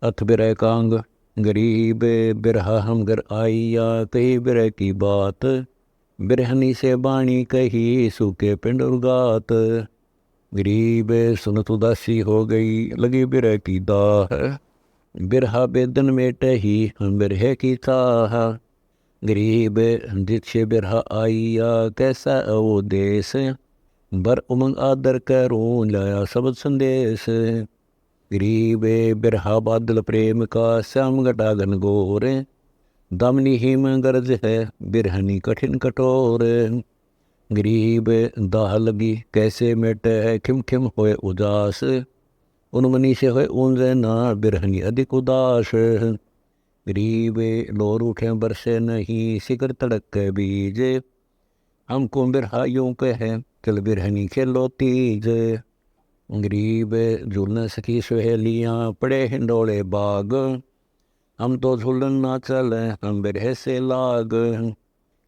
अथ बिरह कांग। गरीब बिरहा हम घर आइया, कही बिरह की बात। बिरहनी से बाणी कही, सूखे पिंड उगात। गरीब सुनत उदासी हो गई, लगी बिरह की दाह। बिरहा बेदन में टही, हम बिरह की चाह। गरीब जिछे बिरहा आइया, कैसा वो देश। बर उमंग आदर करूं, लाया सबद संदेश। गरीब बिरहा बादल प्रेम का, श्याम घटा घन घोर। दामिनी हिम गरज है, बिरहनी कठिन कठोर। गरीब दाह लगी कैसे मिट है, खिम खिम होए उदास। उन्मनी से होए ऊंजे ना, बिरहनी अधिक उदास। गरीब लोर उठे बरसे नहीं, शिकर तड़क के बीज। हमको बिरहा यूं कहे, चल बिरहनी खेलो तीज। गरीब झूलन सखी सहेलियाँ, पड़े हिंडोले बाग। हम तो झूलन ना चले, हम बिरह से लाग।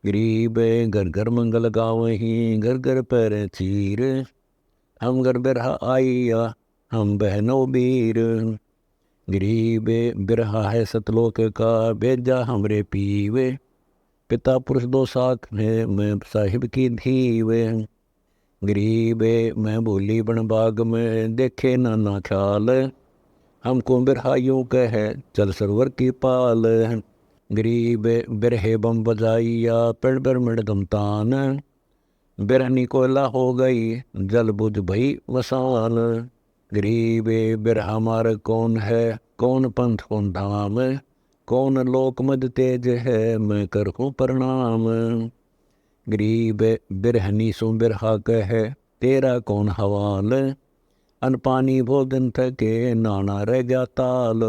गरीब घर घर मंगल गावहीं, घर घर पैर चीर। हम घर बिरहा आइया, हम बहनो बीर। गरीब बिरहा है सतलोक का, भेजा हमरे पीवे। पिता पुरुष दो साथ है, मैं साहिब की धीवे। गरीब मैं भूली बन बाग में, देखे नाना ख्याल। हमको बिरहा यूं कहे, चल सरोवर की पाल। गरीब बिरहे बम बजाइया, पेड़ पर मृदम तान। बिरहनी कोयला हो गई, जल बुझ भई वसान। गरीब बिरहा मार्ग कौन है, कौन पंथ कौन धाम। कौन लोक मद तेज है, मैं करहूँ प्रणाम। गरीब बिरहनी सो बिरहा कहे, तेरा कौन हवाल। अन पानी भोजन थके, नाना रह गया ताल।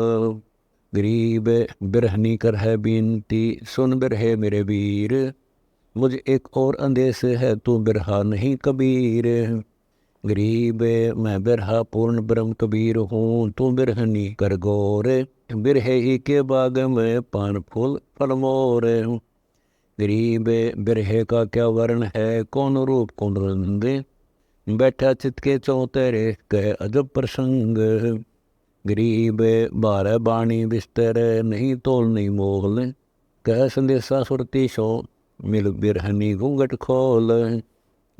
गरीब बिरहनी कर है बीनती, सुन बिरहे मेरे वीर। मुझ एक और अंदेश है, तू बिरहा नहीं कबीर। गरीब मैं बिरहा पूर्ण ब्रह्म कबीर हूँ, तू बिरहनी कर गौर। बिरहे ही के बाग में, पान फूल फल मोर। गरीब बिरहे का क्या वर्ण है, कौन रूप कौन रंग। बैठा चित के चौतेरे, कह अजब प्रसंग। गरीब बारह बाणी बिस्तर, नहीं तोल नहीं मोल। कह संदेशा सुरती सो, मिल बिरहनी घूंघट खोल।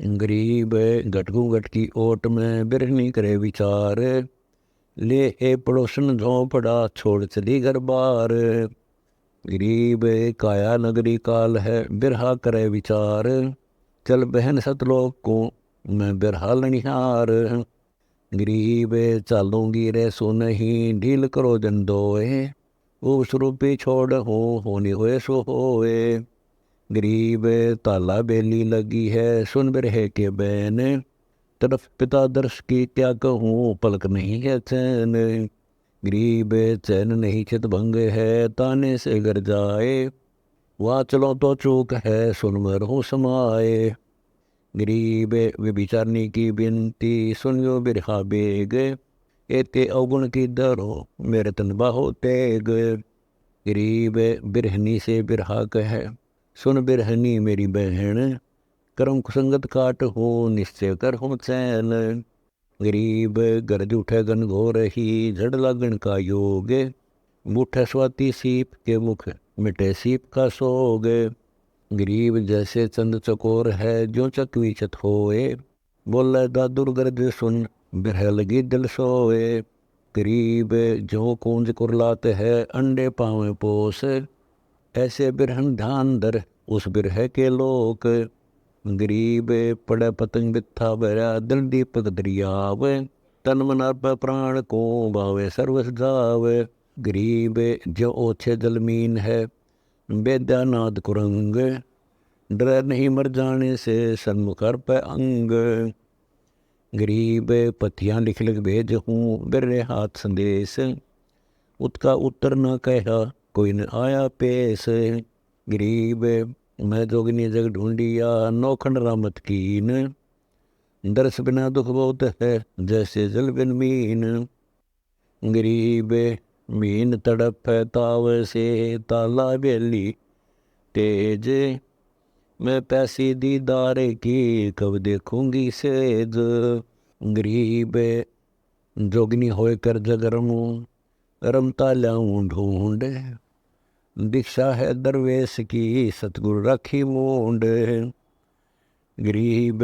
गरीब घट घूंघट की ओट में, बिरहनी करे विचार। ले ए पड़ोसन झोंपड़ा, छोड़ चली घर बार। गरीब काया नगरी काल है, बिरहा करे विचार। चल बहन सतलोक को, मैं बिरहा लनिहार। गरीब चालूंगी रे सो नहीं, ढील करो जन दोए। उस रूपी छोड़ हो, होनी होए सो होए। गरीब ताला बेली लगी है, सुन बिरहे के बैन। तरफ पिता दर्श की क्या कहूँ, पलक नहीं है चैन। गरीब चैन नहीं चित भंग है, ताने से घर जाए। वहाँ चलो तो चूक है, सुन मरहूँ समाए। गरीब व्यभिचारनी की बिनती, सुन यो बिरहा बेग। एते अवगुण की दरो, मेरे तन बाहो तेग। गरीब बिरहनी से बिरहा कहे, सुन बिरहनी मेरी बहन। करम कुसंगत काट हो, निश्चय कर हो चैन। गरीब गरज उठे गन घोर ही, झड़ लगन का योग। मुठ स्वाति सीप के मुख, मिटे सीप का सोग। गरीब जैसे चंद चकोर है, जो चकवी चत होए। बोले दादुर गरज सुन, बिरह लगी दिल सोए। गरीब जो कूंज कुरलाते है, अंडे पावे पोस। ऐसे बिरहन ध्यान धर, उस बिरह के लोक। गरीब पड़े पतंग बिथा बरा, दिल दीपक दरियाव। तन मन अर्प प्राण को, भावे सर्वस जावे। गरीब जो ओछे जलमीन है, बेद्यानाद कुरंग। डर नहीं मर जाने से, सन्मुख अर्प अंग। गरीब पथियाँ लिख लिख भेज हूँ, बिररे हाथ संदेश। उसका उत्तर न कहा, कोई न आया पेश। गरीब मैं जोगिनी जग ढूंढिया, नौखंड रामत कीन। दर्श बिना दुख बहुत है, जैसे जल बिन मीन। गरीब मीन तड़प है ताव से, ताला बेली तेज। मैं पैसी दीदार की, कब देखूंगी सेज। गरीब जोगिनी होए कर जगरमू, रमता लाऊं ढूंढ, दीक्षा है दरवेश की सतगुरु रखी मूंड। गरीब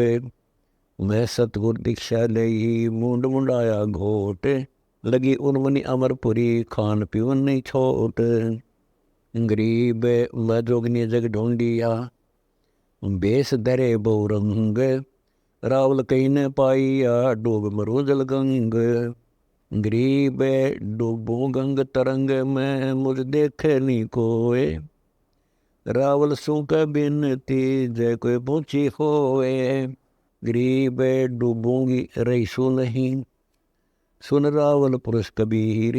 मैं सतगुरु दीक्षा लई मूंड मुंडाया घोट, लगी उर्मनी अमरपुरी खान पीवन नहीं छोट। गरीब मैं जोगनी जग ढूंढिया, बेस धरे बहुरंग, रावल कहीं न पाइया डूब मरू जल गंग। गरीब डूबू गंग तरंग में मुझ देखे नी कोय, रावल सूक बिनती जय कोई पहुंची होए। गरीब डूबूंगी रही सु नहीं, सुन रावल पुरुष कबीर,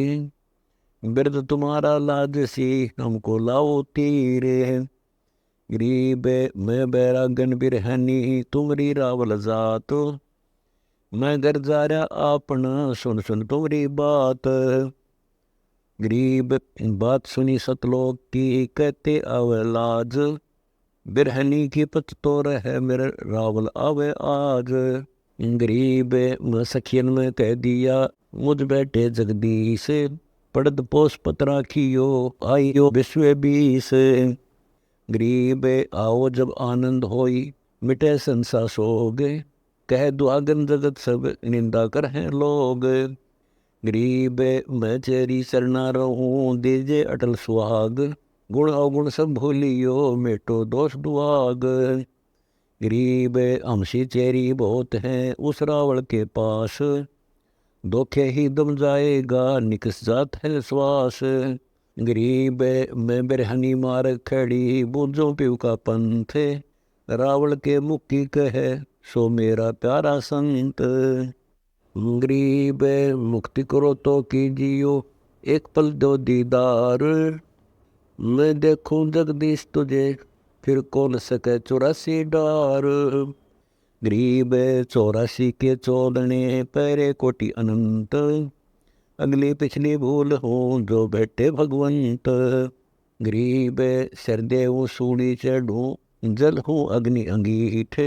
बिरद तुम्हारा लाजसी हमको लाओ तीर। गरीब मैं बैरागन बिरहनी तुमरी रावल जात, मैं घर जा रहा अपना सुन सुन तुम्हारी बात। गरीब बात सुनी सतलोक की कहते आवे लाज, बिरहनी की पत तो रहे मेरे रावल आवे आज। गरीब मैं सखियन में कह दिया मुझ बैठे जगदीश, पड़द पोष पतरा खियो आइयो विश्व बीस। गरीब आओ जब आनंद होई मिटे संसा सोग, कह दुआगन जगत सब निंदा कर हैं लोग। गरीब मैं तेरी शरणा रहूं दीजे अटल सुहाग, गुण अवगुण सब भूलियो मेटो दोष दुआग। गरीब हमसी चेरी बहुत हैं उस रावण के पास, धोखे ही दम जाएगा निकस जात है श्वास। गरीब मैं बिरहनी मार खड़ी बूझो पिव का पंथ, रावण के मुक्ति कहे सो मेरा प्यारा संत। गरीब मुक्ति करो तो कीजियो एक पल दो दीदार, मैं देखूं जगदीश तुझे फिर कौन सके 84 डार। गरीब 84 के चोदने पैरे कोटि अनंत, अगली पिछली भूल हो जो बैठे भगवंत। गरीब सरदेव सूणी चढ़ूं जल हूँ अग्नि अंगीठ,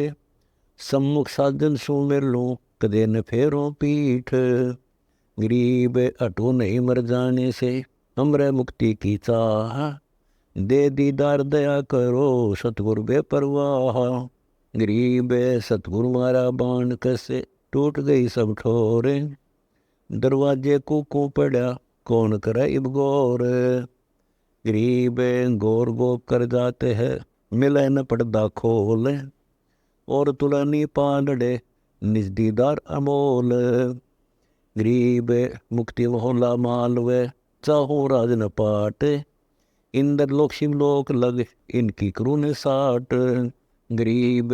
सम्मुख साजन सु मिर लूं कदे न फेरों पीठ। गरीब हटो नहीं मर जाने से हमरे मुक्ति की चाह, दे दीदार दया करो सतगुरु बेपरवाह। गरीब सतगुरु मारा बाण कसे टूट गई सब ठोरे, दरवाजे को पड़ा कौन करे इब गौर। गरीब गौर गो कर जाते हैं मिले न पड़दा खोल, और तुलनी पालड़े निज दीदार अमोल। गरीब मुक्ति मोहला मालवे चाहो राज न पाट, इंद्र लोक शिवलोक लग इनकी क्रून साट। गरीब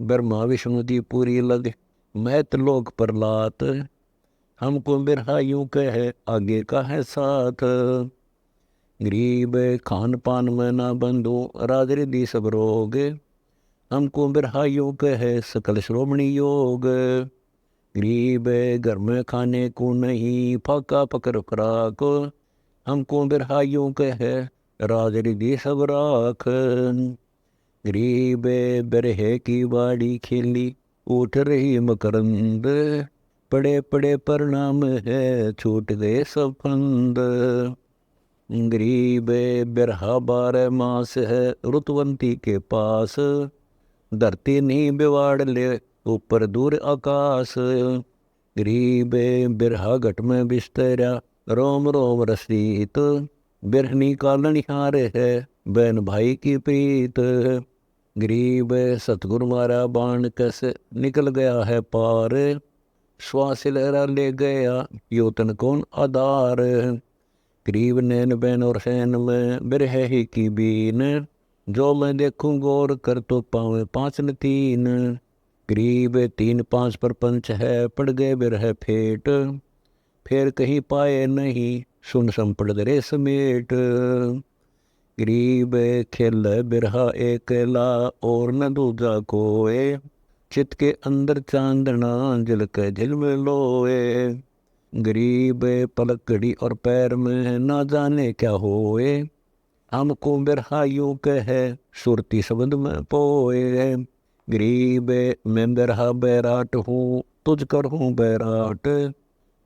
ब्रह्मा विष्णु जी पूरी लग महत लोक प्रलात, हमको बिरहा यूं कहे आगे का है साथ। गरीब खान पान में ना बंधु राज रिद्धि सब रोग, हमको बिरहा यूं कहे सकल श्रोमणी योग। गरीब घर में खाने को नहीं फाका पकर फराक, हमको बिरहा यूं कहे राज रिद्धि सब राख। गरीब बिरहे की बाड़ी खेली उठ रही मकरंद, पड़े पड़े परिणाम है छूट गए सब फंद। गरीब बिरहा 12 मास है रुतवंती के पास, धरती नहीं बिवाड़ ले ऊपर दूर आकाश। गरीब बिरहा घट में बिस्तरा रोम रोम रसीत, बिरहनी का लनिहार है बहन भाई की प्रीत। गरीब सतगुरु मारा बाण कस निकल गया है पार, श्वास लहरा ले गया योतन कौन आधार। गरीब नैन बैन और सैन में बिरह ही की बीन, जो मैं देखूं गौर कर तो पावे 5 न 3। गरीब 3 5 पर पंच है पड़ गए बिरह फेट, फिर कहीं पाए नहीं सुन संपड़ दरे समेट। गरीब खेल बिरहा एकला और न दूजा कोए, चित के अंदर चांदना जल के झिल में लोए। गरीब पलक घड़ी और पैर में ना जाने क्या होए, हमको बिरहा यूं कहे सुरती शब्द में पोए। गरीब मैं बिरहा बैराट हूँ तुझ कर हूँ बैराट,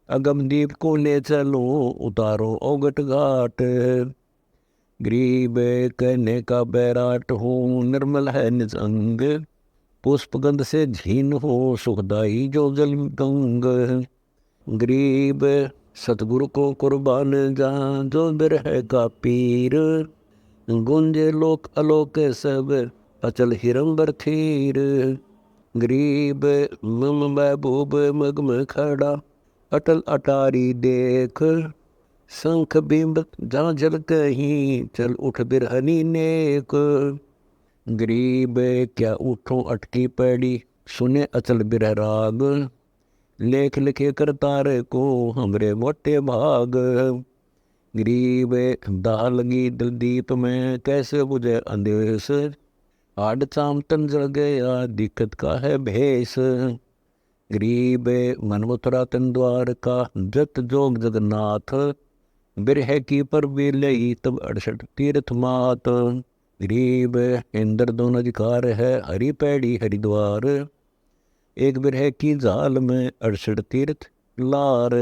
अगम दीप को ले चलो उतारो औगट घाट। गरीब कहने का बैराट हूँ निर्मल है निज अंग, पुष्पगंध से झीन हो सुखदाई जो जल गंग। गरीब सतगुरु को कुर्बान जा जो बिरह का पीर, गुंजे लोक अलोक सब अचल हिरंबर थीर। गरीब मम महबूब मग में खड़ा अटल अटारी देख, शंख बिंब जहाँ जल कहीं चल उठ बिरहनी नेक। गरीब क्या उठो अटकी पड़ी सुने अचल बिरह राग, लेख लिखे करतार को हमरे मोटे भाग। गरीब दाह लगी दिल दीप में कैसे बुझे अंदेश, आड चाम तन जल गया दिक्कत का है भेष। गरीब मन मथुरा तन द्वार का जत जोग जगन्नाथ, बिरह की पर भी लई तब 68 तीर्थ मात। गरीब इंद्र दोनों अधिकार है हरि पैड़ी हरिद्वार, एक बिरह की जाल में 68 तीर्थ लार।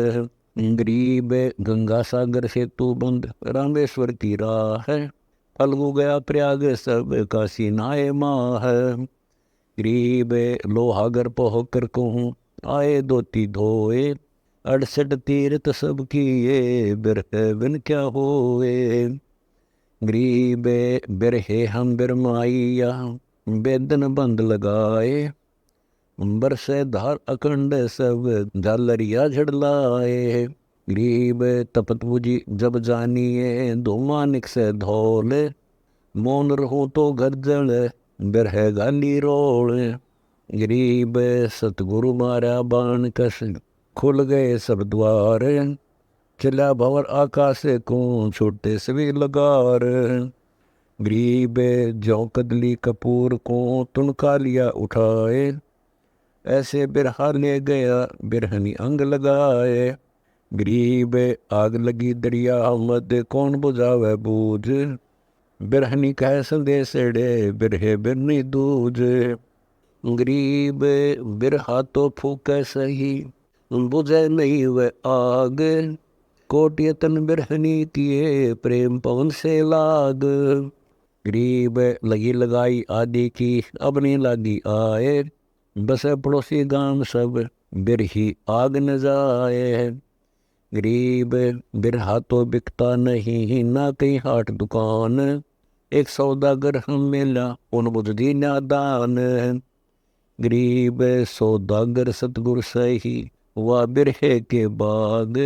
गरीब गंगा सागर से तू बंद रामेश्वर की राह है, फल्गु गया प्रयाग सब काशी नाए माह। गरीब लोहागर पहोकर कहूँ आए धोती धोए, 68 तीर्थ सब किए बिरह बिन क्या होए। गरीब बिरहे हम बिरमाइया बेदन बंद लगाए, बरसे धार अखंड सब झालरिया झड़लाए। गरीब तपत बुझी जब जानिए दो मानिक से धौल, मौन रहो तो घर जल बिरह गाली रोल। गरीब सतगुरु मारा बाण कस खुल गए सब द्वार, चला भंवर आकाश को छोटे सभी लगार। गरीब जौ कदली कपूर को तुनका लिया उठाए, ऐसे बिरहा ले गया बिरहनी अंग लगाए। गरीब आग लगी दरिया मद कौन बुझावे बूझ, बिरहनी कह संदेश डे बिरहे बिरनी दूज। गरीब बिरहा तो फूके सही बुझे नहीं वे आग, कोट यतन बिरहनी किए प्रेम पवन से लाग। गरीब लगी लगाई आदि की अब नहीं लागी आए, बस पड़ोसी गांव सब बिरही आग न जाए। गरीब बिरहा तो बिकता नहीं ना कहीं हाट दुकान, एक सौदागर हम मिला उन बुझदी नादान। गरीब सौदागर सतगुर सही वह बिरहे के बाद,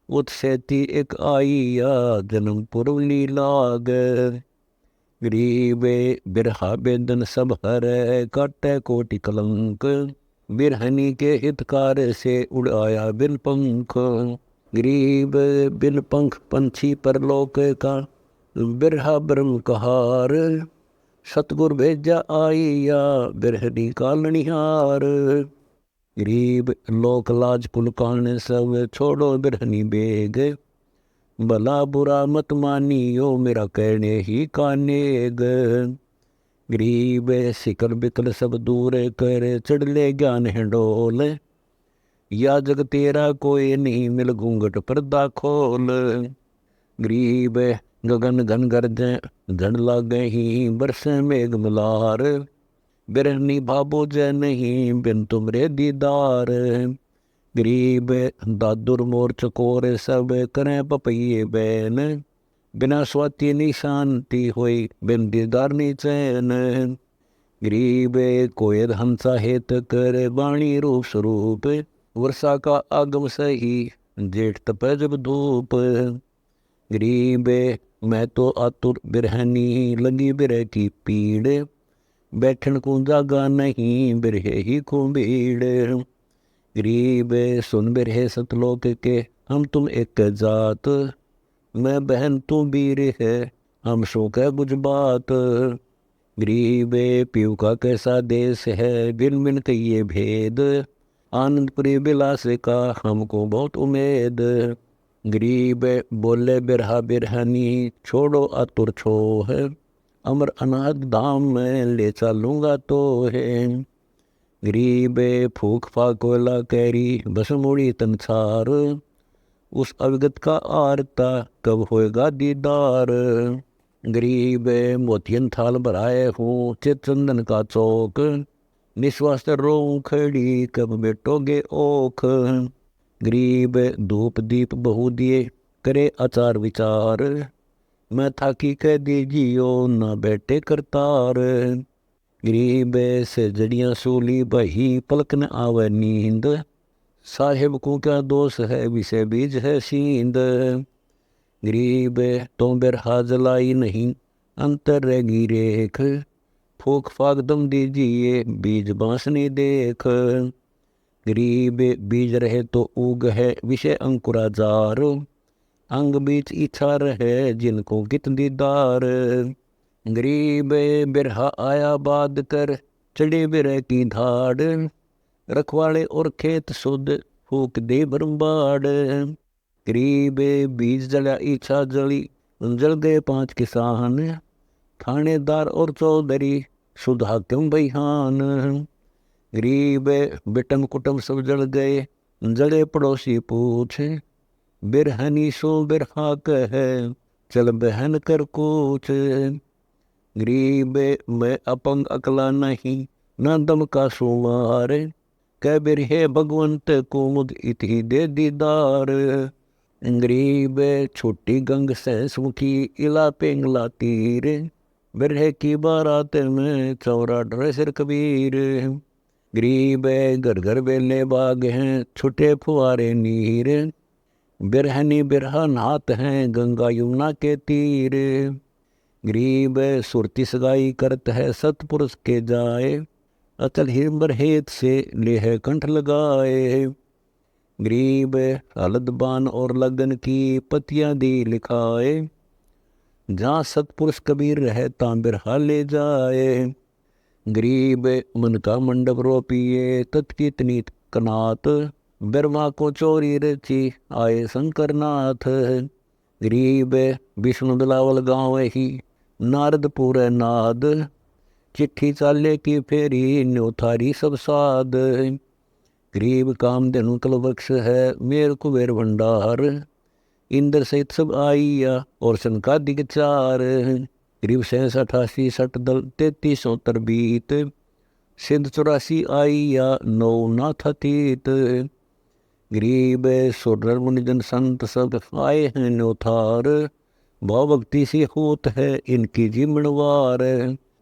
उत्सेती एक आईया जन्म पुरवली लाग। गरीब बिरहा बेदन सब हर काटे कोटि कलंक, बिरहनी के हितकार से उड़ाया बिन पंख। गरीब बिन पंख पंछी परलोक का बिरहा ब्रह्म कहार, सतगुर भेजा आईया बिरहनी का लनिहार। गरीब लोक लाज पुल कान सब छोड़ो बिरहनी बेग, भला बुरा मत मानियो मेरा कहने ही कानेग। गरीब सिकल बिकल सब दूर कर चढ़ ले ज्ञान हिंडोल, या जग तेरा कोई नहीं मिल घूंघट पर्दा खोल। गरीब गगन घन गरजे झड़ लागे ही बरसे मेघ मलार, बिरहनी भाबो जय नहीं बिन तुमरे दीदार। गरीब दादुर मोर चकोर सब करें पपैये बैन, बिना स्वाति नी शांति होई बिन दीदार नी चैन। गरीब कोयद हंसा हेत कर वाणी रूप स्वरूप, वर्षा का आगम सही जेठ तपे जब धूप। गरीब मैं तो आतुर बिरहनी लगी बिरह की पीड़, बैठन को जागा नहीं बिरहे ही को भीड़। गरीब सुन बिरहे सतलोक के हम तुम एक जात, मैं बहन तू वीर है हम शोक है कुछ बात। गरीब पीव का कैसा देश है बिन बिन कहिए भेद, आनंदपुरी विलास का हमको बहुत उम्मीद। गरीब बोले बिरहा बिरहनी छोड़ो आतुर छोह, अमर अनाथ धाम में ले चलूँगा तो है। गरीब फूक फाक वाला कैरी बस मुड़ी तनसार, उस अवगत का आरता कब होएगा दीदार। गरीब मोतियन थाल भराए हूँ चित चंदन का चौक, निश्वास रोऊं खड़ी कब बेटोगे ओख। गरीब धूप दीप बहु दिए करे आचार विचार, मैं थाकी कह दीजियो ना बैठे करतार। गरीब से जड़ियाँ सूली बही पलक न आवे नींद, साहेब को क्या दोष है विषय बीज है सींद। गरीब तो बिरहा जलाई नहीं अंतर रहेगी रेख, फूक फाक दम दीजिए बीज बांसनी देख। गरीब बीज रहे तो उग है विषय अंकुराजार, अंग बीच इच्छा रहे जिनको कित दीदार। गरीब बिरहा आया बाद कर चढ़े बिरह की धाड़, रखवाले और खेत शुद्ध फूक दे बरबाड़। गरीब बीज जला इच्छा जली जल गए 5 किसान, थानेदार और चौधरी शुद्ध हाकिम बहिहान। गरीब बेटम कुटुम सब जल गए जड़े पड़ोसी पूछे, बिरहनी सो बिरहा कहे चल बहन कर कूच। गरीब मैं अपंग अकला नहीं न दम का सुमार, कह बिरहे भगवंत को मुद इति दे दीदार। गरीब छोटी गंग सहसमुखी इला पेंगला तीर, बिरहे की बारात में चौरा डरे सिर कबीर। गरीब घर घर बेले बाग हैं छुटे फुआरे नीर, बिरहनी बिरहा नात हैं गंगा यमुना के तीर। गरीब सुरती सगाई करत है सतपुरुष के जाए, अचल हिम्बर हेत से लेह कंठ लगाए। गरीब हलद बान और लगन की पतियां दी लिखाए, जहाँ सतपुरुष कबीर रहे तां बिरहा ले जाए। गरीब मन का मंडप रोपिए तत्कितनी कनात, ब्रह्मा को चोरी रची आए शंकर नाथ। गरीब विष्णु बिलावल गाँव ही नारद पूरे नाद, चिट्ठी चाले की फेरी न्योथारी सब साध। गरीब कामधेनु कलवृक्ष है मेर कुबेर भंडार, इंद्र सहित सब आइया और सनकादिक चार। गरीब 87 60 दल 33 बीत, सिंध 84 आइया नौ नाथ तीत। गरीब सोडर मुनिजन संत सब आए हैं न्योथार, भाव भक्ति सी होत है इनकी जीवनवार।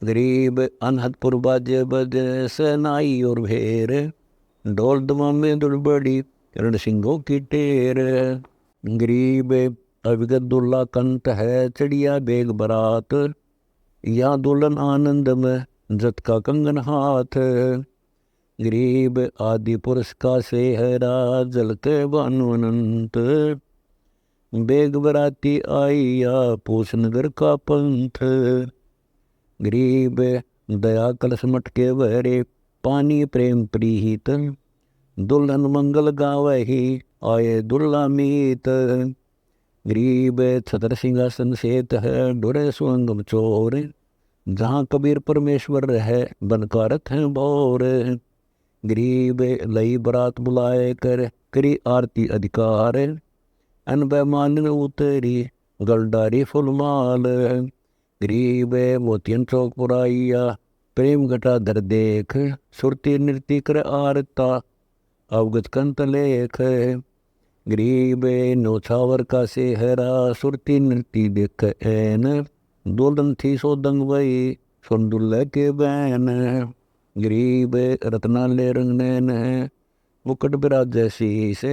गरीब अनहदपुर बाजे बजे सेनाई और भेर, ढोल दमामे दुड़बड़ी रण सिंहों की टेर। गरीब अविगत दुल्ला कंठ है चिड़िया बेग बरात, या दुल्हन आनंद में जत का कंगन हाथ। गरीब आदि पुरुष का सेहरा जलते बानु अनंत, बेग बराती आइया पूछ नगर का पंथ। गरीब दया कलश मटके भरे पानी प्रेम प्रीत, दुल्हन मंगल गावे ही आए दुल्ला मीत। गरीब छतर सिंहासन सेत है डुरे सुअंगम चोर, जहाँ कबीर परमेश्वर रहे बनकारत हैं भोर। गरीब लई बरात बुलाए कर करी आरती अधिकार, अनबे मानन उतरी गलडारी फुलमाल। गरीब मोतियन चौक पुराइया प्रेम घटा धर देख, सुरती नृत्य कर आरता अवगत कंत लेख। गरीब नौछावर का सेहरा सुरती नृत्य देख ऐन, दुल्हन थी सो दंग वही सुन दुल्हे के बैन। गरीब रत्नालय रंग नैन है मुकुट बिराज शीश,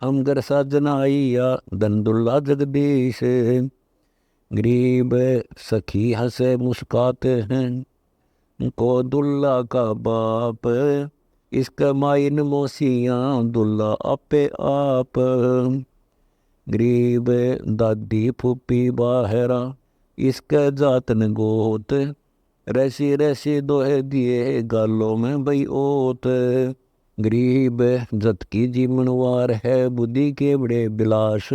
हम घर साजन आइया धन दुल्ला जगदीश। गरीब सखी हंसे मुस्काते हैं को दुल्ला का बाप, इसका माइन मोसियाँ दुल्ला आपे आप। गरीब दादी फूफी बाहरा इसका जातन गोत, रैसी रैसी दोहे दिए गालों में बई ओत। गरीब जत की जीवनवार है बुद्धि के बड़े बिलास,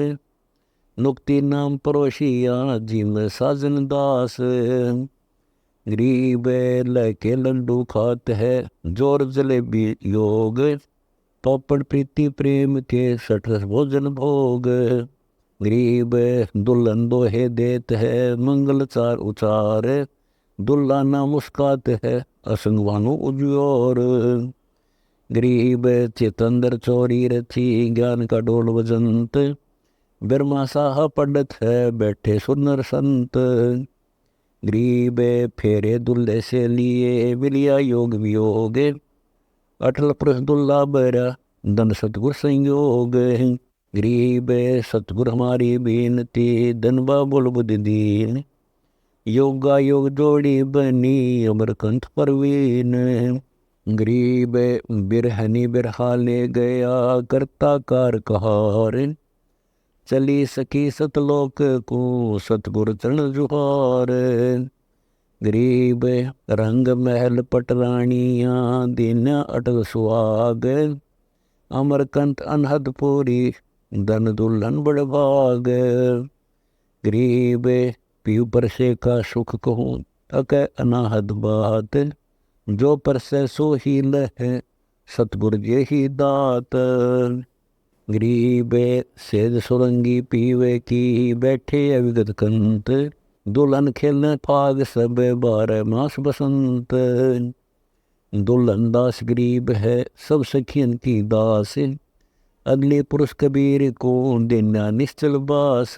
नुक्ति नाम परोशिया जिम साजन दास। गरीब लके लड्डू खात है जोर जलेबी योग, पापड़ प्रीति प्रेम के सठ रस भोजन भोग। गरीब दुल्हन दोहे देत है मंगल चार उचार, दुल्हा ना मुस्कात है असंग भानु उज्योर। गरीब चितंदर चोरी रची ज्ञान का डोल वजंत, बिरमा साह पढ़त है बैठे सुनर संत। गरीब फेरे दुल्हे से लिए विलिया योग वियोग, अटल पुरुष दुल्हा बरा धन सतगुर संयोग। गरीब सतगुर हमारी बीनती धनबा बोल बुद्धि दीन, योगा योग जोड़ी बनी अमरकंठ परवीन। गरीब बिरहनी बिरहा ले गया करता कार कहार, चली सकी सतलोक को सतगुर चरण जुहार। गरीब रंग महल पटरानियाँ दिन अटल सुहाग, अमरकंठ अनहद पूरी धन दुल्हन बड़ भाग। गरीब पीऊ परसे का सुख कहूँ अक अनाहद बात, जो परसे सो ही लह सतगुर जे ही दात। गरीब सेज सुरंगी पीवे की बैठे अविगत कंत, दुल्हन खेलने फाग सब 12 मास बसंत। दुल्हन दास गरीब है सब सखियन की दास, अगले पुरुष कबीर को देना निश्चल बास।